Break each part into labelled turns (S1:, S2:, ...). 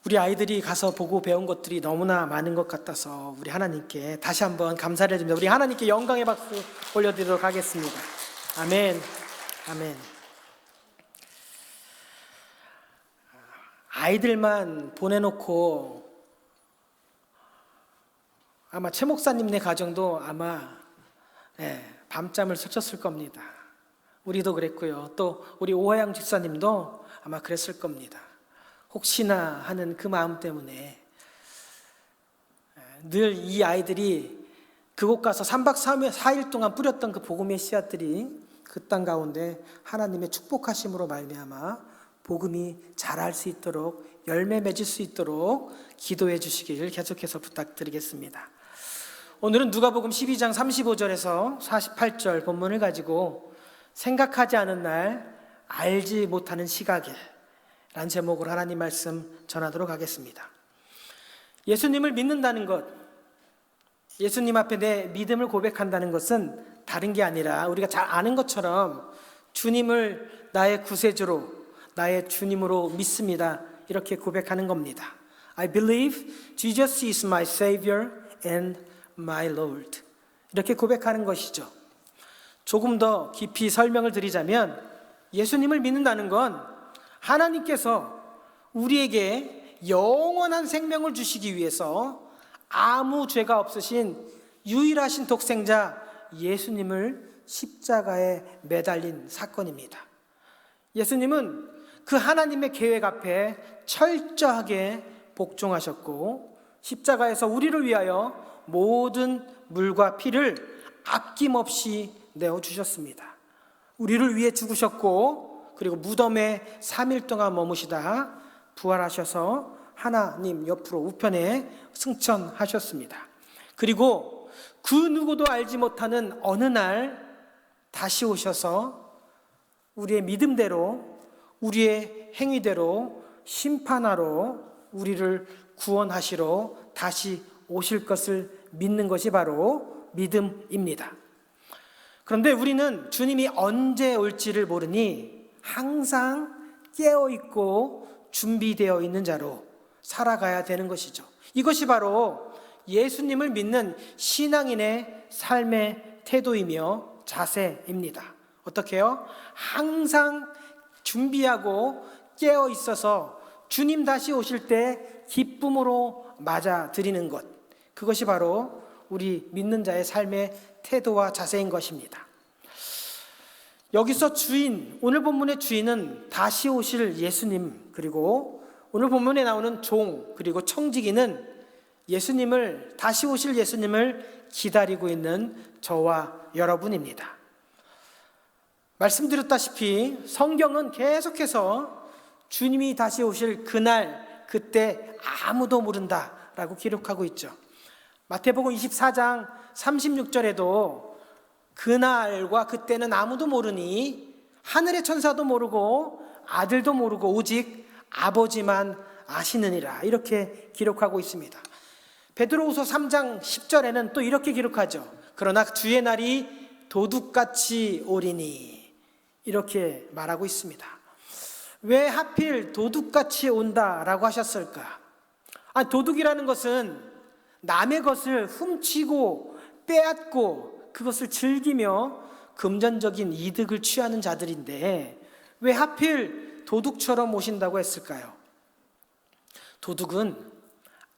S1: 우리 아이들이 가서 보고 배운 것들이 너무나 많은 것 같아서 우리 하나님께 다시 한번 감사를 해드립니다. 우리 하나님께 영광의 박수 올려드리도록 하겠습니다. 아멘. 아멘. 아이들만 보내놓고 아마 최 목사님네 가정도 아마 밤잠을 설쳤을 겁니다. 우리도 그랬고요. 또 우리 오하영 집사님도 아마 그랬을 겁니다. 혹시나 하는 그 마음 때문에 늘 이 아이들이 그곳 가서 3박 4일 동안 뿌렸던 그 복음의 씨앗들이 그 땅 가운데 하나님의 축복하심으로 말미암아 복음이 자랄 수 있도록 열매 맺을 수 있도록 기도해 주시기를 계속해서 부탁드리겠습니다. 오늘은 누가복음 12장 35절에서 48절 본문을 가지고 생각하지 않은 날 알지 못하는 시각에 라는 제목으로 하나님 말씀 전하도록 하겠습니다. 예수님을 믿는다는 것, 예수님 앞에 내 믿음을 고백한다는 것은 다른 게 아니라 우리가 잘 아는 것처럼 주님을 나의 구세주로, 나의 주님으로 믿습니다. 이렇게 고백하는 겁니다. I believe Jesus is my Savior and my Lord. 이렇게 고백하는 것이죠. 조금 더 깊이 설명을 드리자면 예수님을 믿는다는 건 하나님께서 우리에게 영원한 생명을 주시기 위해서 아무 죄가 없으신 유일하신 독생자 예수님을 십자가에 매달린 사건입니다. 예수님은 그 하나님의 계획 앞에 철저하게 복종하셨고 십자가에서 우리를 위하여 모든 물과 피를 아낌없이 내어주셨습니다. 우리를 위해 죽으셨고 그리고 무덤에 3일 동안 머무시다 부활하셔서 하나님 옆으로 우편에 승천하셨습니다. 그리고 그 누구도 알지 못하는 어느 날 다시 오셔서 우리의 믿음대로 우리의 행위대로 심판하러 우리를 구원하시러 다시 오실 것을 믿는 것이 바로 믿음입니다. 그런데 우리는 주님이 언제 올지를 모르니 항상 깨어있고 준비되어 있는 자로 살아가야 되는 것이죠. 이것이 바로 예수님을 믿는 신앙인의 삶의 태도이며 자세입니다. 어떻게 해요? 항상 준비하고 깨어있어서 주님 다시 오실 때 기쁨으로 맞아들이는 것, 그것이 바로 우리 믿는 자의 삶의 태도와 자세인 것입니다. 여기서 주인, 오늘 본문의 주인은 다시 오실 예수님, 그리고 오늘 본문에 나오는 종, 그리고 청지기는 예수님을, 다시 오실 예수님을 기다리고 있는 저와 여러분입니다. 말씀드렸다시피 성경은 계속해서 주님이 다시 오실 그날, 그때 아무도 모른다라고 기록하고 있죠. 마태복음 24장 36절에도 그날과 그때는 아무도 모르니 하늘의 천사도 모르고 아들도 모르고 오직 아버지만 아시느니라, 이렇게 기록하고 있습니다. 베드로후서 3장 10절에는 또 이렇게 기록하죠. 그러나 주의 날이 도둑같이 오리니, 이렇게 말하고 있습니다. 왜 하필 도둑같이 온다라고 하셨을까? 도둑이라는 것은 남의 것을 훔치고 빼앗고 그것을 즐기며 금전적인 이득을 취하는 자들인데 왜 하필 도둑처럼 오신다고 했을까요? 도둑은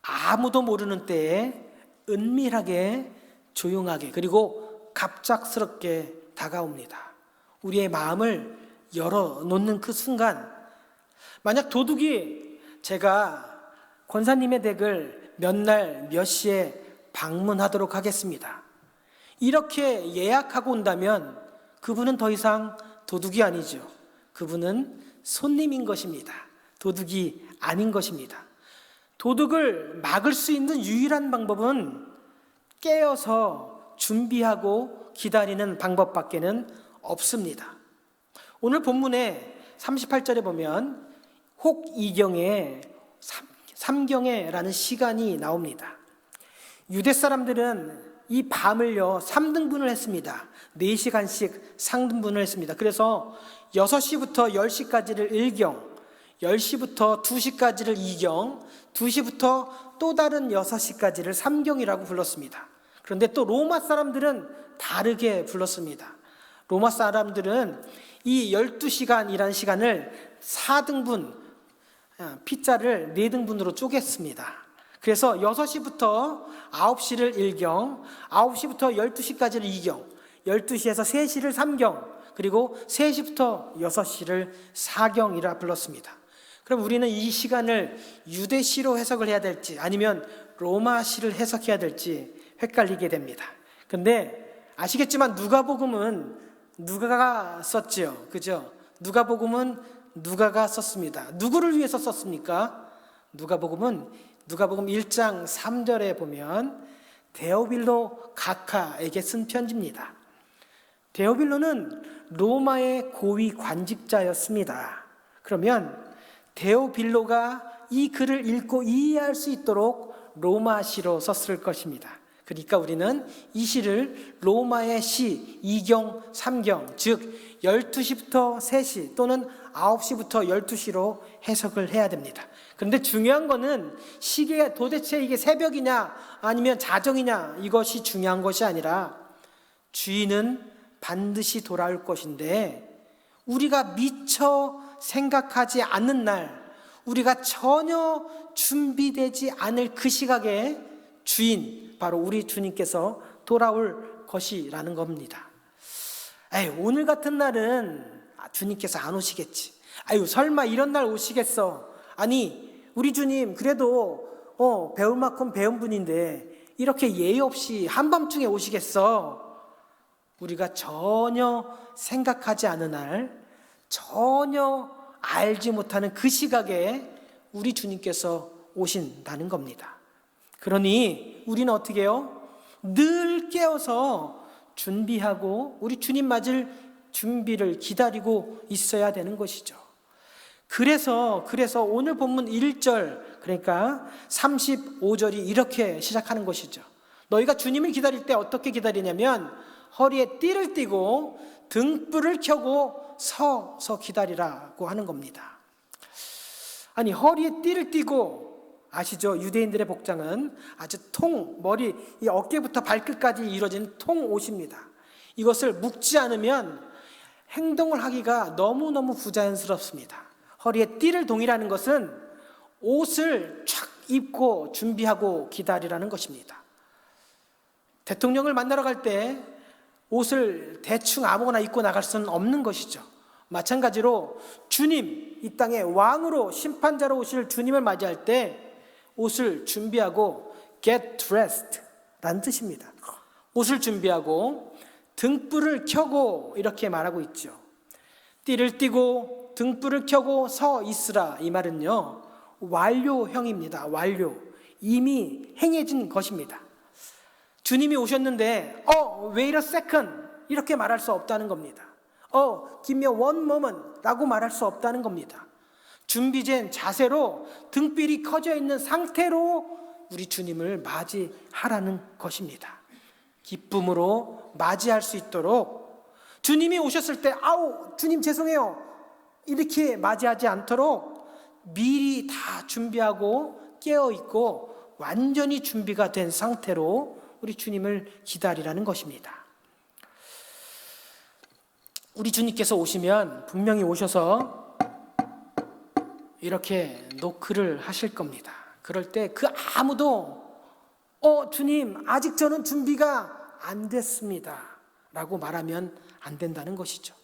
S1: 아무도 모르는 때에 은밀하게, 조용하게, 그리고 갑작스럽게 다가옵니다. 우리의 마음을 열어놓는 그 순간, 만약 도둑이 제가 권사님의 댁을 몇 날 몇 시에 방문하도록 하겠습니다, 이렇게 예약하고 온다면 그분은 더 이상 도둑이 아니죠. 그분은 손님인 것입니다. 도둑이 아닌 것입니다. 도둑을 막을 수 있는 유일한 방법은 깨어서 준비하고 기다리는 방법밖에는 없습니다. 오늘 본문의 38절에 보면 혹이경에 삼경에라는 시간이 나옵니다. 유대 사람들은 이 밤을요 3등분을 했습니다. 4시간씩 상등분을 했습니다. 그래서 6시부터 10시까지를 1경, 10시부터 2시까지를 2경, 2시부터 또 다른 6시까지를 3경이라고 불렀습니다. 그런데 또 로마 사람들은 다르게 불렀습니다. 로마 사람들은 이 12시간이라는 시간을 4등분, P자를 4등분으로 쪼갰습니다. 그래서 6시부터 9시를 1경, 9시부터 12시까지를 2경, 12시에서 3시를 3경, 그리고 3시부터 6시를 4경이라 불렀습니다. 그럼 우리는 이 시간을 유대시로 해석을 해야 될지 아니면 로마시를 해석해야 될지 헷갈리게 됩니다. 근데 아시겠지만 누가복음은 누가가 썼지요. 그죠? 누가복음은 누가가 썼습니다. 누구를 위해서 썼습니까? 누가복음 1장 3절에 보면 데오빌로 각하에게 쓴 편지입니다. 데오빌로는 로마의 고위 관직자였습니다. 그러면 데오빌로가 이 글을 읽고 이해할 수 있도록 로마시로 썼을 것입니다. 그러니까 우리는 이 시를 로마의 시 2경, 3경, 즉 12시부터 3시 또는 9시부터 12시로 해석을 해야 됩니다. 그런데 중요한 거는 시계가 도대체 이게 새벽이냐 아니면 자정이냐 이것이 중요한 것이 아니라 주인은 반드시 돌아올 것인데 우리가 미처 생각하지 않는 날, 우리가 전혀 준비되지 않을 그 시각에 주인, 바로 우리 주님께서 돌아올 것이라는 겁니다. 오늘 같은 날은 주님께서 안 오시겠지. 설마 이런 날 오시겠어. 아니 우리 주님 그래도 배울 만큼 배운 분인데 이렇게 예의 없이 한밤중에 오시겠어. 우리가 전혀 생각하지 않은 날, 전혀 알지 못하는 그 시각에 우리 주님께서 오신다는 겁니다. 그러니 우리는 어떻게 해요? 늘 깨어서 준비하고 우리 주님 맞을 준비를 기다리고 있어야 되는 것이죠. 그래서 오늘 본문 1절, 그러니까 35절이 이렇게 시작하는 것이죠. 너희가 주님을 기다릴 때 어떻게 기다리냐면 허리에 띠를 띠고 등불을 켜고 서서 기다리라고 하는 겁니다. 아니 허리에 띠를 띠고, 아시죠? 유대인들의 복장은 아주 머리 이 어깨부터 발끝까지 이루어진 통옷입니다. 이것을 묶지 않으면 행동을 하기가 너무너무 부자연스럽습니다. 허리에 띠를 동이라는 것은 옷을 촥 입고 준비하고 기다리라는 것입니다. 대통령을 만나러 갈 때 옷을 대충 아무거나 입고 나갈 수는 없는 것이죠. 마찬가지로 주님, 이 땅의 왕으로 심판자로 오실 주님을 맞이할 때 옷을 준비하고 get dressed 라는 뜻입니다. 옷을 준비하고 등불을 켜고 이렇게 말하고 있죠. 띠를 띠고 등불을 켜고 서 있으라, 이 말은요 완료형입니다. 완료, 이미 행해진 것입니다. 주님이 오셨는데 wait a second 이렇게 말할 수 없다는 겁니다. give me one moment 라고 말할 수 없다는 겁니다. 준비된 자세로 등불이 켜져 있는 상태로 우리 주님을 맞이하라는 것입니다. 기쁨으로 맞이할 수 있도록, 주님이 오셨을 때 주님 죄송해요 이렇게 맞이하지 않도록 미리 다 준비하고 깨어있고 완전히 준비가 된 상태로 우리 주님을 기다리라는 것입니다. 우리 주님께서 오시면 분명히 오셔서 이렇게 노크를 하실 겁니다. 그럴 때 그 아무도 주님 아직 저는 준비가 안 됐습니다 라고 말하면 안 된다는 것이죠.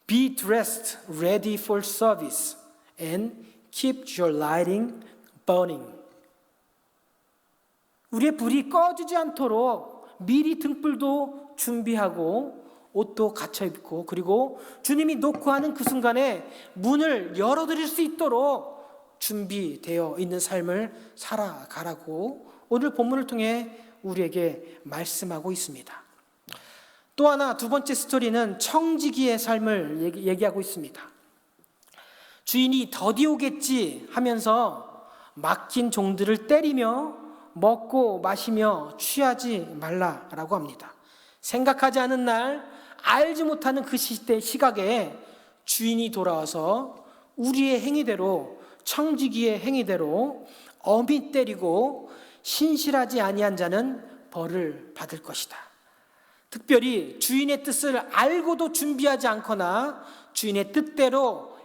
S1: Be dressed, ready for service and keep your lighting burning. 우리의 불이 꺼지지 않도록 미리 등불도 준비하고 옷도 갖춰 입고, 그리고 주님이 노크하는 그 순간에 문을 열어드릴 수 있도록 준비되어 있는 삶을 살아가라고 오늘 본문을 통해 우리에게 말씀하고 있습니다. 또 하나, 두 번째 스토리는 청지기의 삶을 얘기하고 있습니다. 주인이 더디 오겠지 하면서 맡긴 종들을 때리며 먹고 마시며 취하지 말라라고 합니다. 생각하지 않은 날, 알지 못하는 그 시대 시각에 주인이 돌아와서 우리의 행위대로, 청지기의 행위대로 엄히 때리고 신실하지 아니한 자는 벌을 받을 것이다. 특별히 주인의 뜻을 알고도 준비하지 않거나 주인의 뜻대로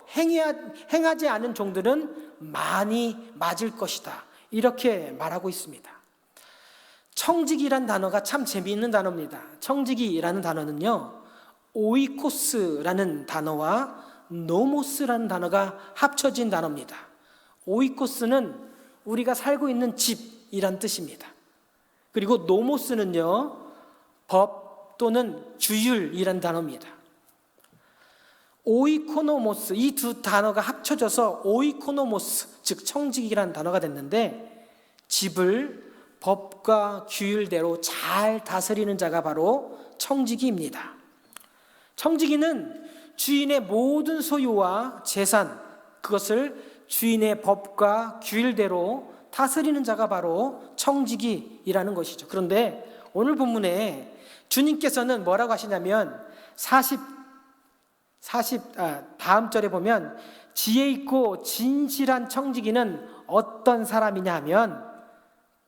S1: 행하지 않은 종들은 많이 맞을 것이다. 이렇게 말하고 있습니다. 청지기란 단어가 참 재미있는 단어입니다. 청지기라는 단어는요, 오이코스라는 단어와 노모스라는 단어가 합쳐진 단어입니다. 오이코스는 우리가 살고 있는 집이란 뜻입니다. 그리고 노모스는요, 법 또는 규율이란 단어입니다. 오이코노모스, 이 두 단어가 합쳐져서 오이코노모스, 즉 청지기라는 단어가 됐는데, 집을 법과 규율대로 잘 다스리는 자가 바로 청지기입니다. 청지기는 주인의 모든 소유와 재산, 그것을 주인의 법과 규율대로 다스리는 자가 바로 청지기이라는 것이죠. 그런데 오늘 본문에 주님께서는 뭐라고 하시냐면 다음 절에 보면 지혜 있고 진실한 청지기는 어떤 사람이냐 하면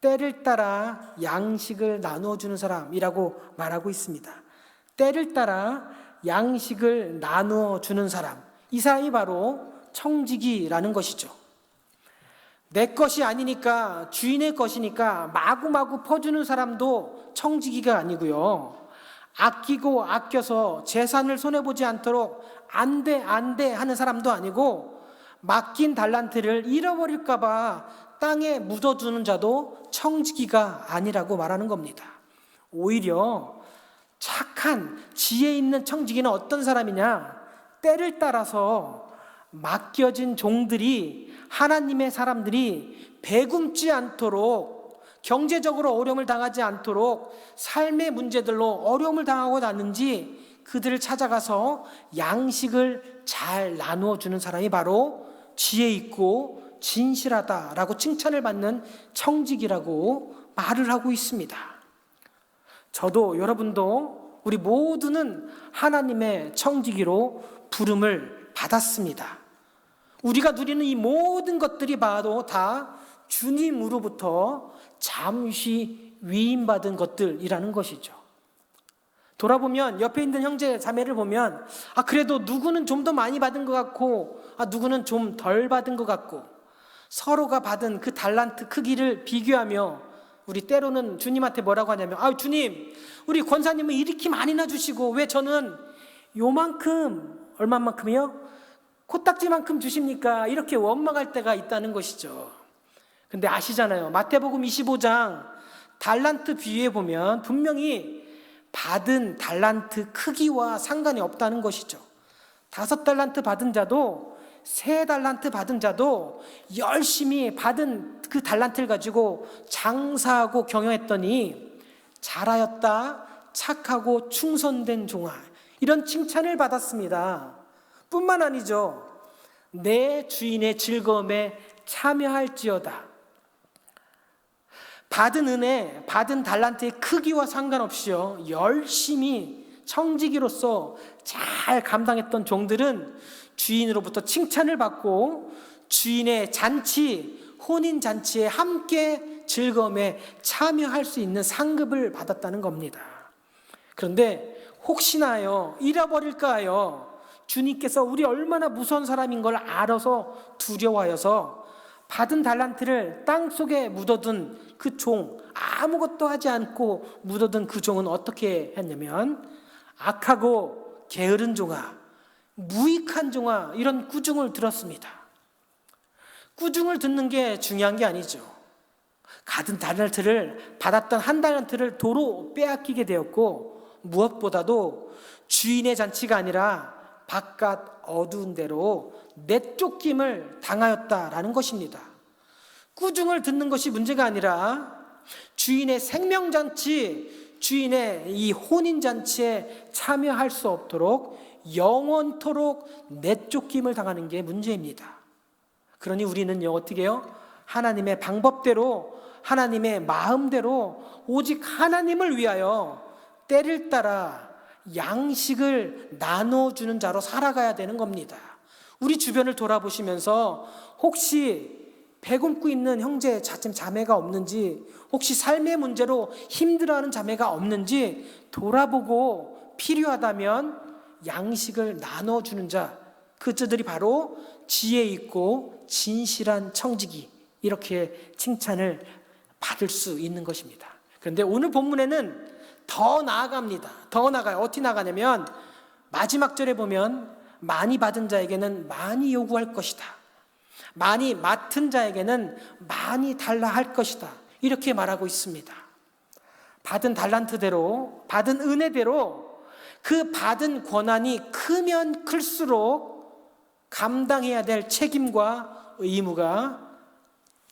S1: 때를 따라 양식을 나누어 주는 사람이라고 말하고 있습니다. 때를 따라 양식을 나누어 주는 사람, 이 사람이 바로 청지기라는 것이죠. 내 것이 아니니까, 주인의 것이니까 마구마구 퍼주는 사람도 청지기가 아니고요, 아끼고 아껴서 재산을 손해보지 않도록 안 돼 하는 사람도 아니고, 맡긴 달란트를 잃어버릴까 봐 땅에 묻어두는 자도 청지기가 아니라고 말하는 겁니다. 오히려 착한 지혜 있는 청지기는 어떤 사람이냐? 때를 따라서 맡겨진 종들이, 하나님의 사람들이 배굶지 않도록, 경제적으로 어려움을 당하지 않도록, 삶의 문제들로 어려움을 당하고 났는지 그들을 찾아가서 양식을 잘 나누어 주는 사람이 바로 지혜 있고 진실하다라고 칭찬을 받는 청지기라고 말을 하고 있습니다. 저도 여러분도 우리 모두는 하나님의 청지기로 부름을 받았습니다. 우리가 누리는 이 모든 것들이 바로 다 주님으로부터 잠시 위임받은 것들이라는 것이죠. 돌아보면 옆에 있는 형제 자매를 보면 그래도 누구는 좀 더 많이 받은 것 같고 누구는 좀 덜 받은 것 같고, 서로가 받은 그 달란트 크기를 비교하며 우리 때로는 주님한테 뭐라고 하냐면 주님, 우리 권사님은 이렇게 많이나 주시고 왜 저는 요만큼, 얼마만큼이요? 코딱지만큼 주십니까? 이렇게 원망할 때가 있다는 것이죠. 근데 아시잖아요, 마태복음 25장 달란트 비유에 보면 분명히 받은 달란트 크기와 상관이 없다는 것이죠. 5달란트 받은 자도 3달란트 받은 자도 열심히 받은 그 달란트를 가지고 장사하고 경영했더니 잘하였다, 착하고 충성된 종아, 이런 칭찬을 받았습니다. 뿐만 아니죠, 내 주인의 즐거움에 참여할지어다. 받은 은혜, 받은 달란트의 크기와 상관없이요, 열심히 청지기로서 잘 감당했던 종들은 주인으로부터 칭찬을 받고 주인의 잔치, 혼인잔치에 함께 즐거움에 참여할 수 있는 상급을 받았다는 겁니다. 그런데 혹시나요, 잃어버릴까요? 주님께서 우리 얼마나 무서운 사람인 걸 알아서 두려워하여서 받은 달란트를 땅속에 묻어둔 그 종, 아무것도 하지 않고 묻어둔 그 종은 어떻게 했냐면 악하고 게으른 종아, 무익한 종아, 이런 꾸중을 들었습니다. 꾸중을 듣는 게 중요한 게 아니죠. 받은 달란트를, 받았던 한 달란트를 도로 빼앗기게 되었고, 무엇보다도 주인의 잔치가 아니라 바깥 어두운 데로 내쫓김을 당하였다라는 것입니다. 꾸중을 듣는 것이 문제가 아니라 주인의 생명잔치, 주인의 이 혼인잔치에 참여할 수 없도록 영원토록 내쫓김을 당하는 게 문제입니다. 그러니 우리는요, 어떻게 해요? 하나님의 방법대로, 하나님의 마음대로 오직 하나님을 위하여 때를 따라 양식을 나눠주는 자로 살아가야 되는 겁니다. 우리 주변을 돌아보시면서 혹시 배굶고 있는 형제, 자매가 없는지, 혹시 삶의 문제로 힘들어하는 자매가 없는지 돌아보고 필요하다면 양식을 나눠주는 자, 그들이 바로 지혜 있고 진실한 청지기, 이렇게 칭찬을 받을 수 있는 것입니다. 그런데 오늘 본문에는 더 나아갑니다. 더 나아가요. 어떻게 나가냐면 마지막 절에 보면 많이 받은 자에게는 많이 요구할 것이다, 많이 맡은 자에게는 많이 달라 할 것이다, 이렇게 말하고 있습니다. 받은 달란트대로, 받은 은혜대로 그 받은 권한이 크면 클수록 감당해야 될 책임과 의무가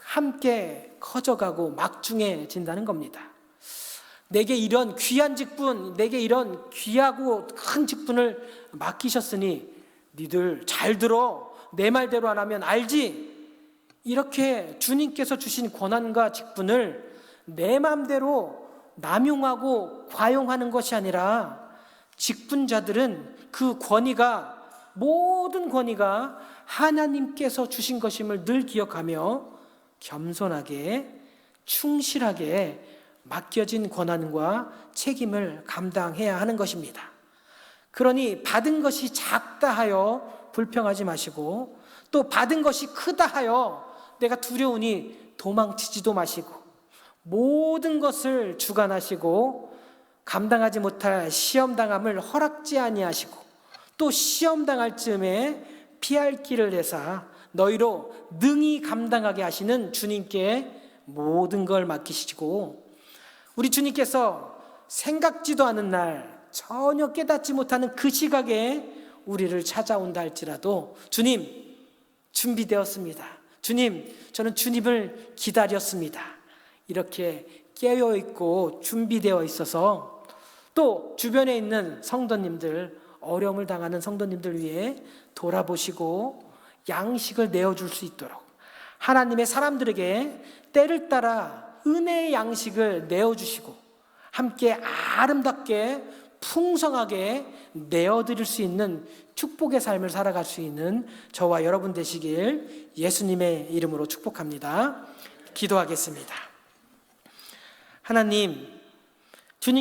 S1: 함께 커져가고 막중해진다는 겁니다. 내게 이런 귀한 직분, 내게 이런 귀하고 큰 직분을 맡기셨으니 니들 잘 들어, 내 말대로 안 하면 알지? 이렇게 주님께서 주신 권한과 직분을 내 마음대로 남용하고 과용하는 것이 아니라 직분자들은 그 권위가, 모든 권위가 하나님께서 주신 것임을 늘 기억하며 겸손하게 충실하게 맡겨진 권한과 책임을 감당해야 하는 것입니다. 그러니 받은 것이 작다 하여 불평하지 마시고, 또 받은 것이 크다 하여 내가 두려우니 도망치지도 마시고, 모든 것을 주관하시고 감당하지 못할 시험당함을 허락지 아니하시고, 또 시험당할 즈음에 피할 길을 내사 너희로 능히 감당하게 하시는 주님께 모든 걸 맡기시고, 우리 주님께서 생각지도 않은 날, 전혀 깨닫지 못하는 그 시각에 우리를 찾아온다 할지라도 주님, 준비되었습니다. 주님, 저는 주님을 기다렸습니다. 이렇게 깨어있고 준비되어 있어서, 또 주변에 있는 성도님들, 어려움을 당하는 성도님들 위해 돌아보시고 양식을 내어줄 수 있도록 하나님의 사람들에게 때를 따라 은혜의 양식을 내어주시고 함께 아름답게 풍성하게 내어드릴 수 있는 축복의 삶을 살아갈 수 있는 저와 여러분 되시길 예수님의 이름으로 축복합니다. 기도하겠습니다. 하나님,